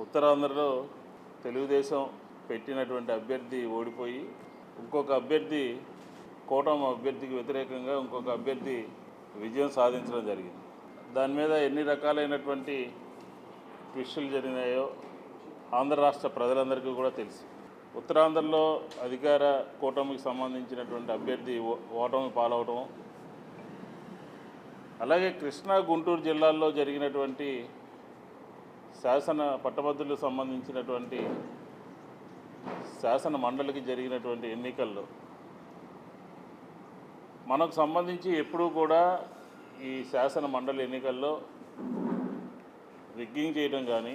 ఉత్తరాంధ్రలో తెలుగుదేశం పెట్టినటువంటి అభ్యర్థి ఓడిపోయి ఇంకొక అభ్యర్థి కూటమి అభ్యర్థికి వ్యతిరేకంగా ఇంకొక అభ్యర్థి విజయం సాధించడం జరిగింది. దాని మీద ఎన్ని రకాలైనటువంటి ట్విస్టులు జరిగినాయో ఆంధ్ర రాష్ట్ర ప్రజలందరికీ కూడా తెలుసు. ఉత్తరాంధ్రలో అధికార కూటమికి సంబంధించినటువంటి అభ్యర్థి ఓటమి పాలవటం, అలాగే కృష్ణా గుంటూరు జిల్లాల్లో జరిగినటువంటి శాసన పట్టభద్రులకు సంబంధించినటువంటి శాసన మండలికి జరిగినటువంటి ఎన్నికల్లో మనకు సంబంధించి ఎప్పుడూ కూడా ఈ శాసన మండలి ఎన్నికల్లో రిగ్గింగ్ చేయడం కానీ,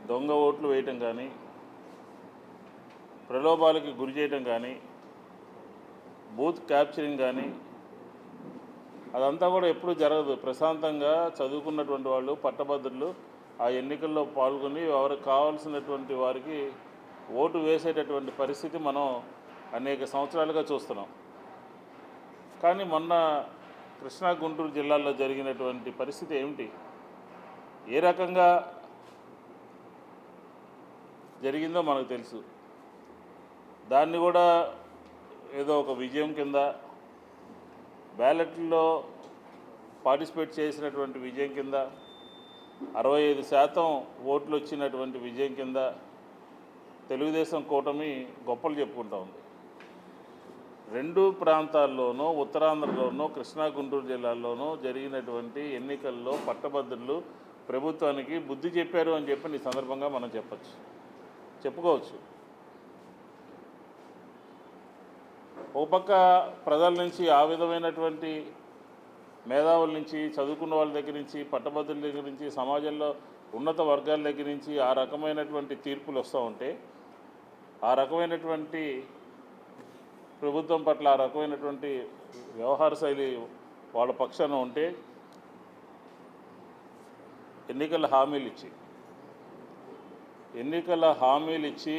దొంగ ఓట్లు వేయటం కానీ, ప్రలోభాలకి గురి చేయటం కానీ, బూత్ క్యాప్చరింగ్ కానీ అదంతా కూడా ఎప్పుడూ జరగదు. ప్రశాంతంగా చదువుకున్నటువంటి వాళ్ళు పట్టభద్రులు ఆ ఎన్నికల్లో పాల్గొని ఎవరికి కావాల్సినటువంటి వారికి ఓటు వేసేటటువంటి పరిస్థితి మనం అనేక సంవత్సరాలుగా చూస్తున్నాం. కానీ మొన్న కృష్ణా గుంటూరు జిల్లాల్లో జరిగినటువంటి పరిస్థితి ఏమిటి, ఏ రకంగా జరిగిందో మనకు తెలుసు. దాన్ని కూడా ఏదో ఒక విజయం కింద, బ్యాలెట్లో పార్టిసిపేట్ చేసినటువంటి విజయం కింద, 65% ఓట్లు వచ్చినటువంటి విజయం కింద తెలుగుదేశం కూటమి గొప్పలు చెప్పుకుంటూ ఉంది. రెండు ప్రాంతాల్లోనూ, ఉత్తరాంధ్రలోనూ కృష్ణా గుంటూరు జిల్లాల్లోనూ జరిగినటువంటి ఎన్నికల్లో పట్టభద్రులు ప్రభుత్వానికి బుద్ధి చెప్పారు అని చెప్పి ఈ సందర్భంగా మనం చెప్పుకోవచ్చు. ఒక పక్క ప్రజల నుంచి ఆ విధమైనటువంటి మేధావుల నుంచి, చదువుకున్న వాళ్ళ దగ్గర నుంచి, పట్టభద్రుల దగ్గర నుంచి, సమాజంలో ఉన్నత వర్గాల దగ్గర నుంచి ఆ రకమైనటువంటి తీర్పులు వస్తూ ఉంటే, ఆ రకమైనటువంటి ప్రభుత్వం పట్ల ఆ రకమైనటువంటి వ్యవహార శైలి వాళ్ళ పక్షాన ఉంటే, ఎన్నికల హామీలు ఇచ్చి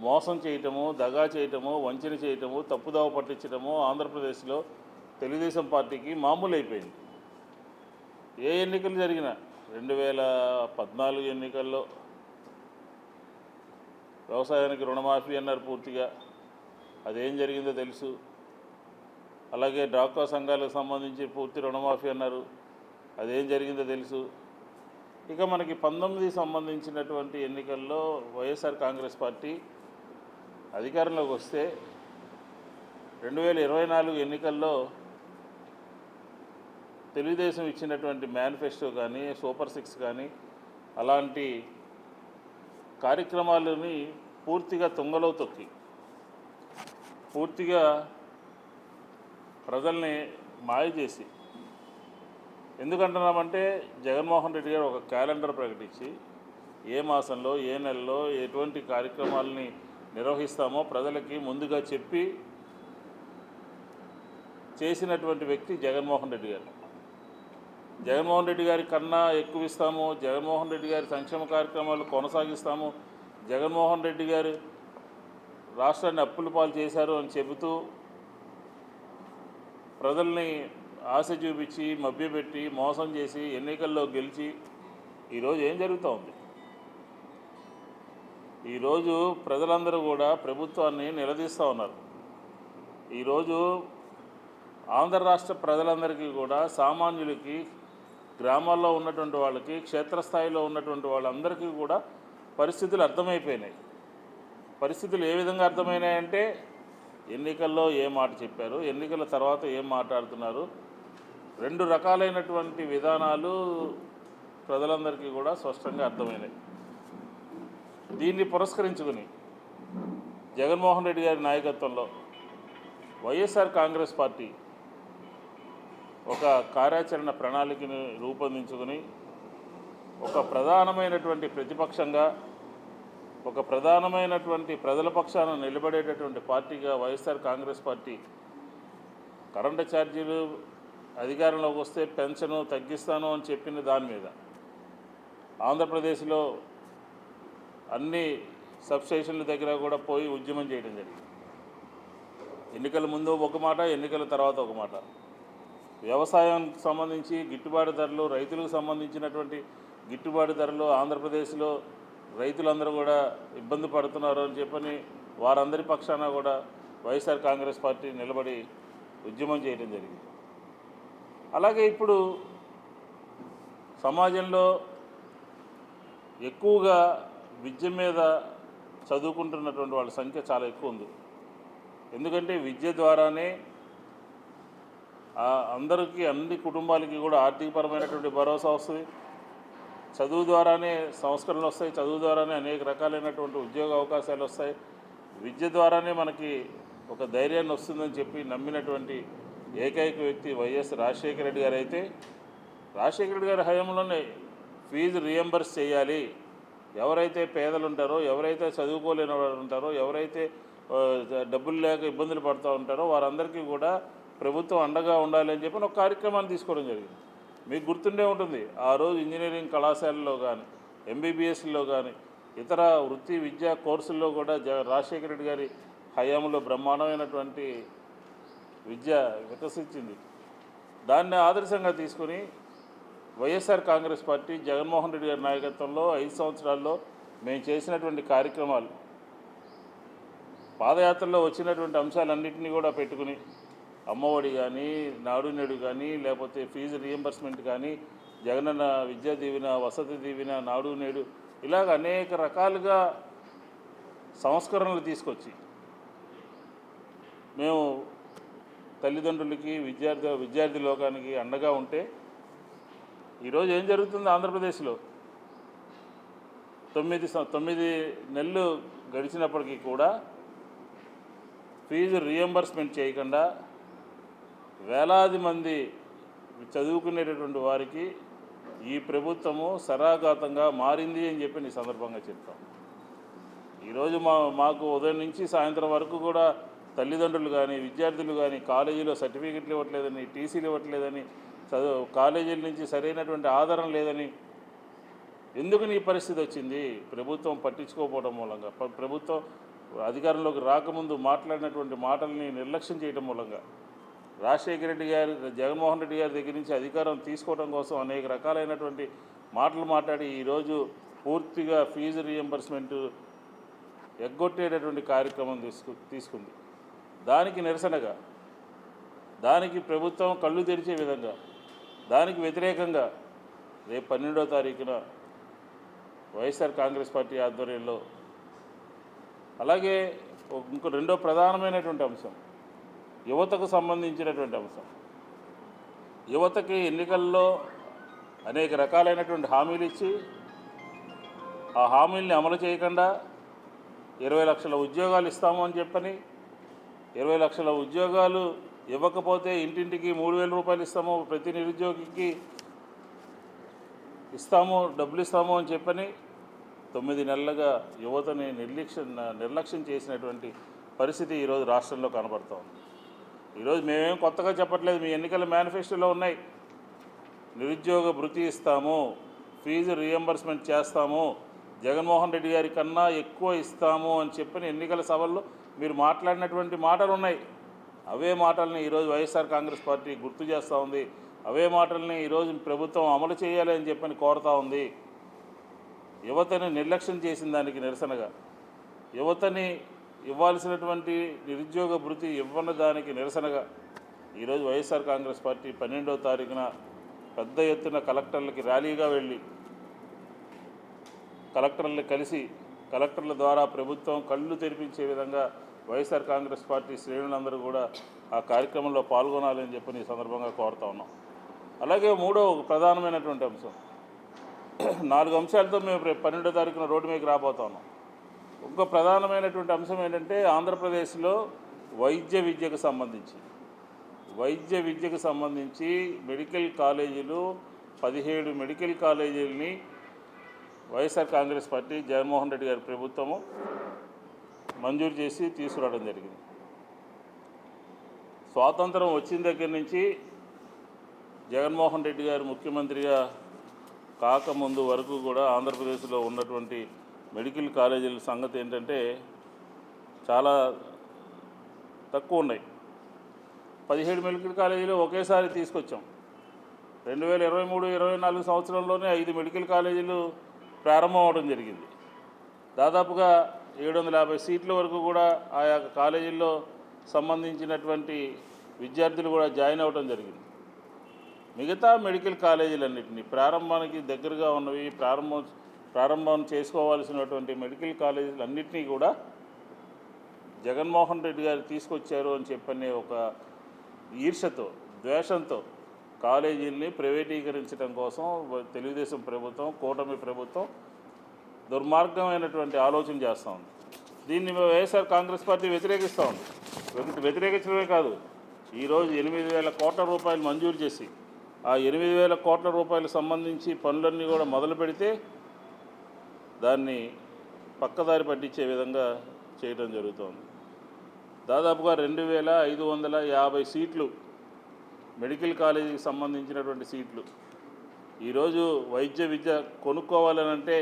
మోసం చేయటము, దగా చేయటము, వంచన చేయటము, తప్పుదావ పట్టించడము ఆంధ్రప్రదేశ్లో తెలుగుదేశం పార్టీకి మామూలు అయిపోయింది. ఏ ఎన్నికలు జరిగినా 2014 ఎన్నికల్లో వ్యవసాయానికి రుణమాఫీ అన్నారు పూర్తిగా, అదేం జరిగిందో తెలుసు. అలాగే డ్వాక్రా సంఘాలకు సంబంధించి పూర్తి రుణమాఫీ అన్నారు, అదేం జరిగిందో తెలుసు. ఇక మనకి 19 సంబంధించినటువంటి ఎన్నికల్లో వైఎస్ఆర్ కాంగ్రెస్ పార్టీ అధికారంలోకి వస్తే 2024 ఎన్నికల్లో తెలుగుదేశం ఇచ్చినటువంటి మేనిఫెస్టో కానీ, సూపర్ 6 కానీ అలాంటి కార్యక్రమాలని పూర్తిగా తుంగలో తొక్కి పూర్తిగా ప్రజల్ని మాయ చేసి, ఎందుకంటున్నామంటే జగన్మోహన్ రెడ్డి గారు ఒక క్యాలెండర్ ప్రకటించి ఏ మాసంలో, ఏ నెలలో ఎటువంటి కార్యక్రమాలని నిర్వహిస్తామో ప్రజలకి ముందుగా చెప్పి చేసినటువంటి వ్యక్తి జగన్మోహన్ రెడ్డి గారు. జగన్మోహన్ రెడ్డి గారి కన్నా ఎక్కువ ఇస్తాము, జగన్మోహన్ రెడ్డి గారి సంక్షేమ కార్యక్రమాలు కొనసాగిస్తాము, జగన్మోహన్ రెడ్డి గారు రాష్ట్రాన్ని అప్పుల పాలు చేశారు అని చెబుతూ ప్రజల్ని ఆశ చూపించి, మభ్యపెట్టి, మోసం చేసి ఎన్నికల్లో గెలిచి ఈరోజు ఏం జరుగుతూ ఉంది? ఈరోజు ప్రజలందరూ కూడా ప్రభుత్వాన్ని నిలదీస్తూ ఉన్నారు. ఈరోజు ఆంధ్ర రాష్ట్ర ప్రజలందరికీ కూడా, సామాన్యులకి, గ్రామాల్లో ఉన్నటువంటి వాళ్ళకి, క్షేత్రస్థాయిలో ఉన్నటువంటి వాళ్ళందరికీ కూడా పరిస్థితులు అర్థమైపోయినాయి. పరిస్థితులు ఏ విధంగా అర్థమైనాయంటే, ఎన్నికల్లో ఏ మాట చెప్పారు, ఎన్నికల తర్వాత ఏం మాట్లాడుతున్నారు, రెండు రకాలైనటువంటి విధానాలు ప్రజలందరికీ కూడా స్పష్టంగా అర్థమైనాయి. దీన్ని పురస్కరించుకుని జగన్మోహన్ రెడ్డి గారి నాయకత్వంలో వైఎస్ఆర్ కాంగ్రెస్ పార్టీ ఒక కార్యాచరణ ప్రణాళికను రూపొందించుకుని ఒక ప్రధానమైనటువంటి ప్రతిపక్షంగా, ఒక ప్రధానమైనటువంటి ప్రజల పక్షాన నిలబడేటటువంటి పార్టీగా వైఎస్ఆర్ కాంగ్రెస్ పార్టీ కరెంటు ఛార్జీలు అధికారంలోకి వస్తే పెన్షను తగ్గిస్తాను అని చెప్పిన దాని మీద ఆంధ్రప్రదేశ్లో అన్ని సబ్స్టేషన్ల దగ్గర కూడా పోయి ఉద్యమం చేయడం జరిగింది. ఎన్నికల ముందు ఒక మాట, ఎన్నికల తర్వాత ఒక మాట. వ్యవసాయానికి సంబంధించి గిట్టుబాటు ధరలు, రైతులకు సంబంధించినటువంటి గిట్టుబాటు ధరలు ఆంధ్రప్రదేశ్లో రైతులందరూ కూడా ఇబ్బంది పడుతున్నారు అని చెప్పని వారందరి పక్షాన కూడా వైఎస్ఆర్ కాంగ్రెస్ పార్టీ నిలబడి ఉద్యమం చేయడం జరిగింది. అలాగే ఇప్పుడు సమాజంలో ఎక్కువగా విద్య మీద చదువుకుంటున్నటువంటి వాళ్ళ సంఖ్య చాలా ఎక్కువ ఉంది. ఎందుకంటే విద్య ద్వారానే అందరికీ అన్ని కుటుంబాలకి కూడా ఆర్థికపరమైనటువంటి భరోసా వస్తుంది. చదువు ద్వారానే సంస్కరణలు వస్తాయి. చదువు ద్వారానే అనేక రకాలైనటువంటి ఉద్యోగ అవకాశాలు వస్తాయి. విద్య ద్వారానే మనకి ఒక ధైర్యాన్ని వస్తుందని చెప్పి నమ్మినటువంటి ఏకైక వ్యక్తి వైఎస్ రాజశేఖర రెడ్డి గారు. అయితే రాజశేఖర రెడ్డి గారి హయాంలోనే ఫీజు రియంబర్స్ చేయాలి, ఎవరైతే పేదలు ఉంటారో, ఎవరైతే చదువుకోలేని వారు ఉంటారో, ఎవరైతే డబ్బులు లేక ఇబ్బందులు పడుతూ ఉంటారో వారందరికీ కూడా ప్రభుత్వం అండగా ఉండాలి అని చెప్పి ఒక కార్యక్రమాన్ని తీసుకోవడం జరిగింది. మీకు గుర్తుండే ఉంటుంది, ఆ రోజు ఇంజనీరింగ్ కళాశాలలో కానీ ఎంబీబీఎస్లో కానీ ఇతర వృత్తి విద్యా కోర్సుల్లో కూడా రాజశేఖర రెడ్డి గారి హయాంలో బ్రహ్మాండమైనటువంటి విద్య వికసించింది. దాన్ని ఆదర్శంగా తీసుకుని వైఎస్ఆర్ కాంగ్రెస్ పార్టీ జగన్మోహన్ రెడ్డి గారి నాయకత్వంలో 5 సంవత్సరాల్లో మేము చేసినటువంటి కార్యక్రమాలు, పాదయాత్రలో వచ్చినటువంటి అంశాలన్నింటినీ కూడా పెట్టుకుని అమ్మఒడి కానీ, నాడు నేడు కానీ, లేకపోతే ఫీజు రియంబర్స్మెంట్ కానీ, జగనన్న విద్యా దీవెన, వసతి దీవెన, నాడు నేడు, ఇలాగ అనేక రకాలుగా సంస్కరణలు తీసుకొచ్చి మేము తల్లిదండ్రులకి విద్యార్థి లోకానికి అండగా ఉంటే ఈరోజు ఏం జరుగుతుంది ఆంధ్రప్రదేశ్లో 9 నెలలు గడిచినప్పటికీ కూడా ఫీజు రియంబర్స్మెంట్ చేయకుండా వేలాది మంది చదువుకునేటటువంటి వారికి ఈ ప్రభుత్వము శరాఘాతంగా మారింది అని చెప్పి ఈ సందర్భంగా చెప్తాం. ఈరోజు మాకు ఉదయం నుంచి సాయంత్రం వరకు కూడా తల్లిదండ్రులు కానీ విద్యార్థులు కానీ కాలేజీలో సర్టిఫికెట్లు ఇవ్వట్లేదని, టీసీలు ఇవ్వట్లేదని, కాలేజీల నుంచి సరైనటువంటి ఆదరణ లేదని, ఎందుకు నీ పరిస్థితి వచ్చింది? ప్రభుత్వం పట్టించుకోకపోవడం మూలంగా, ప్రభుత్వం అధికారంలోకి రాకముందు మాట్లాడినటువంటి మాటల్ని నిర్లక్ష్యం చేయడం మూలంగా, రాజశేఖర రెడ్డి గారు జగన్మోహన్ రెడ్డి గారి దగ్గర నుంచి అధికారం తీసుకోవడం కోసం అనేక రకాలైనటువంటి మాటలు మాట్లాడి ఈరోజు పూర్తిగా ఫీజు రియంబర్స్మెంట్ ఎగ్గొట్టేటటువంటి కార్యక్రమం తీసుకుంది. దానికి నిరసనగా, దానికి ప్రభుత్వం కళ్ళు తెరిచే విధంగా, దానికి వ్యతిరేకంగా రేపు 12వ తారీఖున వైఎస్ఆర్ కాంగ్రెస్ పార్టీ ఆధ్వర్యంలో, అలాగే ఇంకో రెండో ప్రధానమైనటువంటి అంశం యువతకు సంబంధించినటువంటి అంశం. యువతకి ఎన్నికల్లో అనేక రకాలైనటువంటి హామీలు ఇచ్చి ఆ హామీల్ని అమలు చేయకుండా 20 లక్షల ఉద్యోగాలు ఇస్తాము అని చెప్పని, 20 లక్షల ఉద్యోగాలు ఇవ్వకపోతే ఇంటింటికి 3,000 రూపాయలు ఇస్తాము, ప్రతి నిరుద్యోగికి డబ్బులు ఇస్తాము అని చెప్పని 9 నెలలుగా యువతని నిర్లక్ష్యం చేసినటువంటి పరిస్థితి ఈరోజు రాష్ట్రంలో కనబడుతూ ఉంది. ఈరోజు మేమేం కొత్తగా చెప్పట్లేదు, మీ ఎన్నికల మేనిఫెస్టోలో ఉన్నాయి. నిరుద్యోగ భృతి ఇస్తాము, ఫీజు రియంబర్స్మెంట్ చేస్తాము, జగన్మోహన్ రెడ్డి గారి కన్నా ఎక్కువ ఇస్తాము అని చెప్పిన ఎన్నికల సభల్లో మీరు మాట్లాడినటువంటి మాటలు ఉన్నాయి. అవే మాటల్ని ఈరోజు వైఎస్ఆర్ కాంగ్రెస్ పార్టీ గుర్తు చేస్తూ ఉంది. అవే మాటల్ని ఈరోజు ప్రభుత్వం అమలు చేయాలి అని చెప్పని కోరుతూ ఉంది. యువతని నిర్లక్ష్యం చేసిన దానికి నిరసనగా, యువతని ఇవ్వాల్సినటువంటి నిరుద్యోగ భృతి ఇవ్వని దానికి నిరసనగా ఈరోజు వైఎస్ఆర్ కాంగ్రెస్ పార్టీ 12వ తారీఖున పెద్ద ఎత్తున కలెక్టర్లకి ర్యాలీగా వెళ్ళి కలెక్టర్లు కలిసి కలెక్టర్ల ద్వారా ప్రభుత్వం కళ్ళు తెరిపించే విధంగా వైఎస్ఆర్ కాంగ్రెస్ పార్టీ శ్రేణులందరూ కూడా ఆ కార్యక్రమంలో పాల్గొనాలని చెప్పి ఈ సందర్భంగా కోరుతా ఉన్నాం. అలాగే మూడో ప్రధానమైనటువంటి అంశం, 4 అంశాలతో మేము 12వ తారీఖున రోడ్డు మీదకి రాబోతా ఉన్నాం. ఇంకో ప్రధానమైనటువంటి అంశం ఏంటంటే ఆంధ్రప్రదేశ్లో వైద్య విద్యకు సంబంధించి మెడికల్ కాలేజీలు 17 మెడికల్ కాలేజీలని వైఎస్ఆర్ కాంగ్రెస్ పార్టీ జగన్మోహన్ రెడ్డి గారి ప్రభుత్వము మంజూరు చేసి తీసుకురావడం జరిగింది. స్వాతంత్రం వచ్చిన దగ్గర నుంచి జగన్మోహన్ రెడ్డి గారు ముఖ్యమంత్రిగా కాకముందు వరకు కూడా ఆంధ్రప్రదేశ్లో ఉన్నటువంటి మెడికల్ కాలేజీల సంగతి ఏంటంటే చాలా తక్కువ ఉన్నాయి. 17 మెడికల్ కాలేజీలు ఒకేసారి తీసుకొచ్చాం. 2023-24 సంవత్సరంలోనే 5 మెడికల్ కాలేజీలు ప్రారంభం అవడం జరిగింది. దాదాపుగా 750 సీట్ల వరకు కూడా ఆయా కాలేజీల్లో సంబంధించినటువంటి విద్యార్థులు కూడా జాయిన్ అవ్వడం జరిగింది. మిగతా మెడికల్ కాలేజీలన్నింటినీ ప్రారంభానికి దగ్గరగా ఉన్నవి, ప్రారంభం చేసుకోవాల్సినటువంటి మెడికల్ కాలేజీలన్నింటినీ కూడా జగన్మోహన్ రెడ్డి గారు తీసుకొచ్చారు అని చెప్పనే ఒక ఈర్ష్యతో, ద్వేషంతో కాలేజీల్ని ప్రైవేటీకరించడం కోసం తెలుగుదేశం ప్రభుత్వం, కూటమి ప్రభుత్వం దుర్మార్గమైనటువంటి ఆలోచన చేస్తూ ఉంది. దీన్ని వైఎస్ఆర్ కాంగ్రెస్ పార్టీ వ్యతిరేకిస్తూ ఉంది. వ్యతిరేకించడమే కాదు, ఈరోజు 8,000 కోట్ల రూపాయలు మంజూరు చేసి ఆ 8,000 కోట్ల రూపాయలకు సంబంధించి పనులన్నీ కూడా మొదలు పెడితే దాన్ని పక్కదారి పట్టించే విధంగా చేయడం జరుగుతోంది. దాదాపుగా 2,550 సీట్లు మెడికల్ కాలేజీకి సంబంధించినటువంటి సీట్లు. ఈరోజు వైద్య విద్య కొనుక్కోవాలనంటే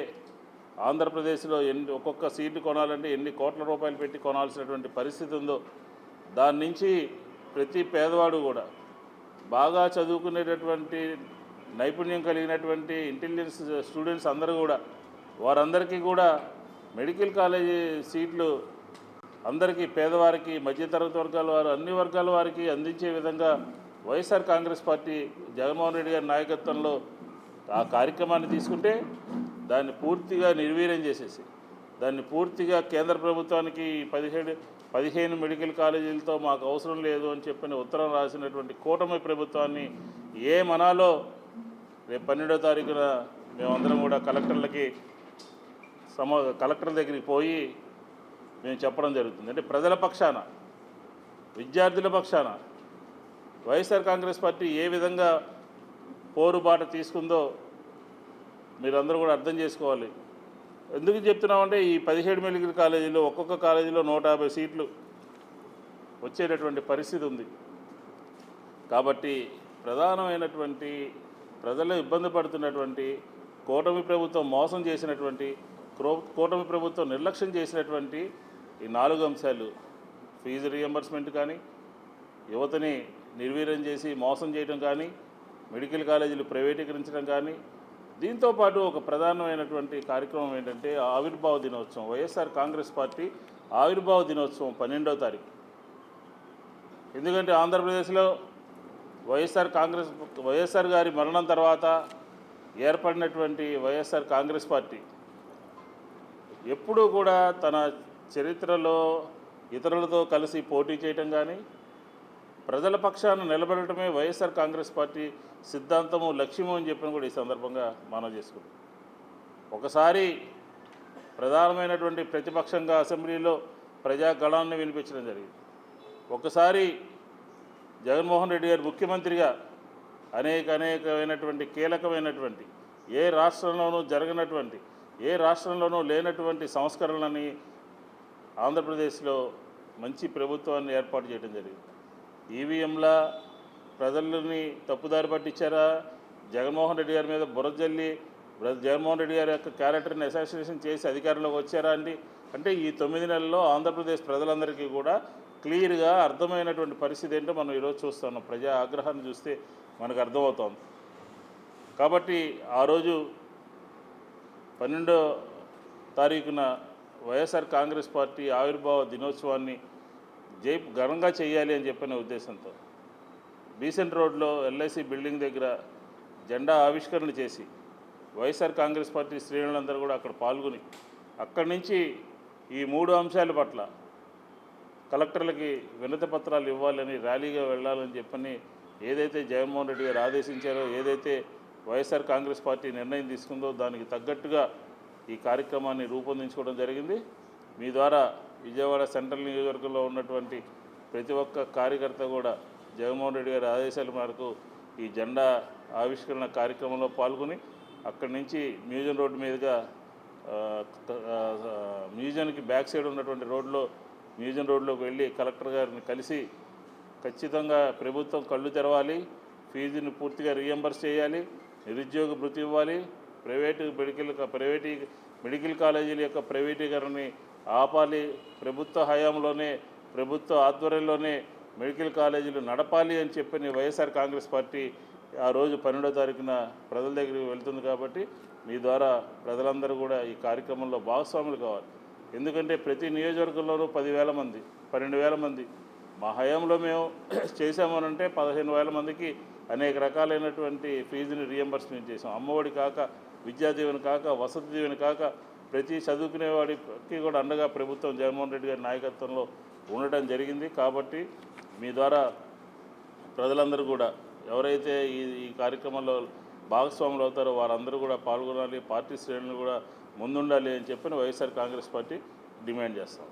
ఆంధ్రప్రదేశ్లో ఒక్కొక్క సీటు కొనాలంటే ఎన్ని కోట్ల రూపాయలు పెట్టి కొనాల్సినటువంటి పరిస్థితి ఉందో, దాని నుంచి ప్రతి పేదవాడు కూడా బాగా చదువుకునేటటువంటి నైపుణ్యం కలిగినటువంటి ఇంటెలిజెన్స్ స్టూడెంట్స్ అందరూ కూడా వారందరికీ కూడా మెడికల్ కాలేజీ సీట్లు అందరికీ, పేదవారికి, మధ్యతరగతి వర్గాల వారు, అన్ని వర్గాల వారికి అందించే విధంగా వైఎస్ఆర్ కాంగ్రెస్ పార్టీ జగన్మోహన్ రెడ్డి గారి నాయకత్వంలో ఆ కార్యక్రమాన్ని తీసుకుంటే దాన్ని పూర్తిగా నిర్వీర్యం చేసేసి దాన్ని పూర్తిగా కేంద్ర ప్రభుత్వానికి 15 మెడికల్ కాలేజీలతో మాకు అవసరం లేదు అని చెప్పిన ఉత్తరం రాసినటువంటి కూటమి ప్రభుత్వాన్ని ఏమనాలో రేపు 12వ తారీఖున మేమందరం కూడా కలెక్టర్ల దగ్గరికి పోయి మేము చెప్పడం జరుగుతుంది. అంటే ప్రజల పక్షాన, విద్యార్థుల పక్షాన వైఎస్ఆర్ కాంగ్రెస్ పార్టీ ఏ విధంగా పోరుబాట తీసుకుందో మీరందరూ కూడా అర్థం చేసుకోవాలి. ఎందుకు చెప్తున్నామంటే ఈ 17 మెడికల్ కాలేజీలో ఒక్కొక్క కాలేజీలో 150 సీట్లు వచ్చేటటువంటి పరిస్థితి ఉంది. కాబట్టి ప్రధానమైనటువంటి ప్రజలు ఇబ్బంది పడుతున్నటువంటి, కూటమి ప్రభుత్వం మోసం చేసినటువంటి, కూటమి ప్రభుత్వం నిర్లక్ష్యం చేసినటువంటి ఈ 4 అంశాలు, ఫీజు రీఎంబర్స్మెంట్ కానీ, యువతని నిర్వీర్యం చేసి మోసం చేయడం కానీ, మెడికల్ కాలేజీలు ప్రైవేటీకరించడం కానీ, దీంతోపాటు ఒక ప్రధానమైనటువంటి కార్యక్రమం ఏంటంటే ఆవిర్భావ దినోత్సవం. వైఎస్ఆర్ కాంగ్రెస్ పార్టీ ఆవిర్భావ దినోత్సవం 12వ తారీఖు. ఎందుకంటే ఆంధ్రప్రదేశ్లో వైఎస్ఆర్ గారి మరణం తర్వాత ఏర్పడినటువంటి వైఎస్ఆర్ కాంగ్రెస్ పార్టీ ఎప్పుడూ కూడా తన చరిత్రలో ఇతరులతో కలిసి పోటీ చేయటం కానీ, ప్రజల పక్షాన నిలబడటమే వైఎస్ఆర్ కాంగ్రెస్ పార్టీ సిద్ధాంతము, లక్ష్యము అని చెప్పిన కూడా ఈ సందర్భంగా మనం చేసుకుంటాం. ఒకసారి ప్రధానమైనటువంటి ప్రతిపక్షంగా అసెంబ్లీలో ప్రజాగళాన్ని వినిపించడం జరిగింది. ఒకసారి జగన్మోహన్ రెడ్డి గారు ముఖ్యమంత్రిగా అనేకమైనటువంటి కీలకమైనటువంటి, ఏ రాష్ట్రంలోనూ జరగనటువంటి, ఏ రాష్ట్రంలోనూ లేనటువంటి సంస్కరణలని ఆంధ్రప్రదేశ్లో మంచి ప్రభుత్వాన్ని ఏర్పాటు చేయడం జరిగింది. ఈవీఎంల ప్రజలని తప్పుదారి పట్టించారా, జగన్మోహన్ రెడ్డి గారి మీద బురజల్లి జగన్మోహన్ రెడ్డి గారి యొక్క క్యారెక్టర్ని అసాసినేషన్ చేసి అధికారంలోకి వచ్చారా అండి అంటే ఈ 9 నెలల్లో ఆంధ్రప్రదేశ్ ప్రజలందరికీ కూడా క్లియర్గా అర్థమైనటువంటి పరిస్థితి ఏంటో మనం ఈరోజు చూస్తున్నాం. ప్రజా ఆగ్రహాన్ని చూస్తే మనకు అర్థమవుతోంది. కాబట్టి ఆ రోజు 12వ తారీఖున వైఎస్ఆర్ కాంగ్రెస్ పార్టీ ఆవిర్భావ దినోత్సవాన్ని ఘనంగా చేయాలి అని చెప్పిన ఉద్దేశంతో బీసెంట్ రోడ్లో ఎల్ఐసి బిల్డింగ్ దగ్గర జెండా ఆవిష్కరణ చేసి వైఎస్ఆర్ కాంగ్రెస్ పార్టీ శ్రేణులందరూ కూడా అక్కడ పాల్గొని అక్కడి నుంచి ఈ 3 అంశాల పట్ల కలెక్టర్లకి వినతి పత్రాలు ఇవ్వాలని, ర్యాలీగా వెళ్ళాలని చెప్పని ఏదైతే జగన్మోహన్ రెడ్డి గారు ఆదేశించారో, ఏదైతే వైఎస్ఆర్ కాంగ్రెస్ పార్టీ నిర్ణయం తీసుకుందో దానికి తగ్గట్టుగా ఈ కార్యక్రమాన్ని రూపొందించుకోవడం జరిగింది. మీ ద్వారా విజయవాడ సెంట్రల్ నియోజకవర్గంలో ఉన్నటువంటి ప్రతి ఒక్క కార్యకర్త కూడా జగన్మోహన్ రెడ్డి గారి ఆదేశాల మేరకు ఈ జెండా ఆవిష్కరణ కార్యక్రమంలో పాల్గొని అక్కడి నుంచి మ్యూజియం రోడ్డు మీదుగా మ్యూజియంకి బ్యాక్ సైడ్ ఉన్నటువంటి మ్యూజియం రోడ్లోకి వెళ్ళి కలెక్టర్ గారిని కలిసి ఖచ్చితంగా ప్రభుత్వం కళ్ళు తెరవాలి, ఫీజుని పూర్తిగా రీఎంబర్స్ చేయాలి, నిరుద్యోగ భృతి ఇవ్వాలి, మెడికల్ కాలేజీల యొక్క ప్రైవేటీకరణని ఆపాలి, ప్రభుత్వ హయాంలోనే, ప్రభుత్వ ఆధ్వర్యంలోనే మెడికల్ కాలేజీలు నడపాలి అని చెప్పని వైఎస్ఆర్ కాంగ్రెస్ పార్టీ ఆ రోజు 12వ తారీఖున ప్రజల దగ్గరికి వెళ్తుంది కాబట్టి మీ ద్వారా ప్రజలందరూ కూడా ఈ కార్యక్రమంలో భాగస్వాములు కావాలి. ఎందుకంటే ప్రతి నియోజకవర్గంలోనూ 10,000 మంది 12,000 మంది మా హయాంలో మేము చేసామనంటే 15,000 మందికి అనేక రకాలైనటువంటి ఫీజుని రియంబర్స్మెంట్ చేసాం. అమ్మఒడి కాక, విద్యా దీవెన కాక, వసతి దీవెన కాక ప్రతి చదువుకునేవాడికి కూడా అండగా ప్రభుత్వం జగన్మోహన్ రెడ్డి గారి నాయకత్వంలో ఉండటం జరిగింది. కాబట్టి మీ ద్వారా ప్రజలందరూ కూడా ఎవరైతే ఈ కార్యక్రమంలో భాగస్వాములు అవుతారో వారందరూ కూడా పాల్గొనాలి, పార్టీ శ్రేణులు కూడా ముందుండాలి అని చెప్పి వైఎస్ఆర్ కాంగ్రెస్ పార్టీ డిమాండ్ చేస్తాం.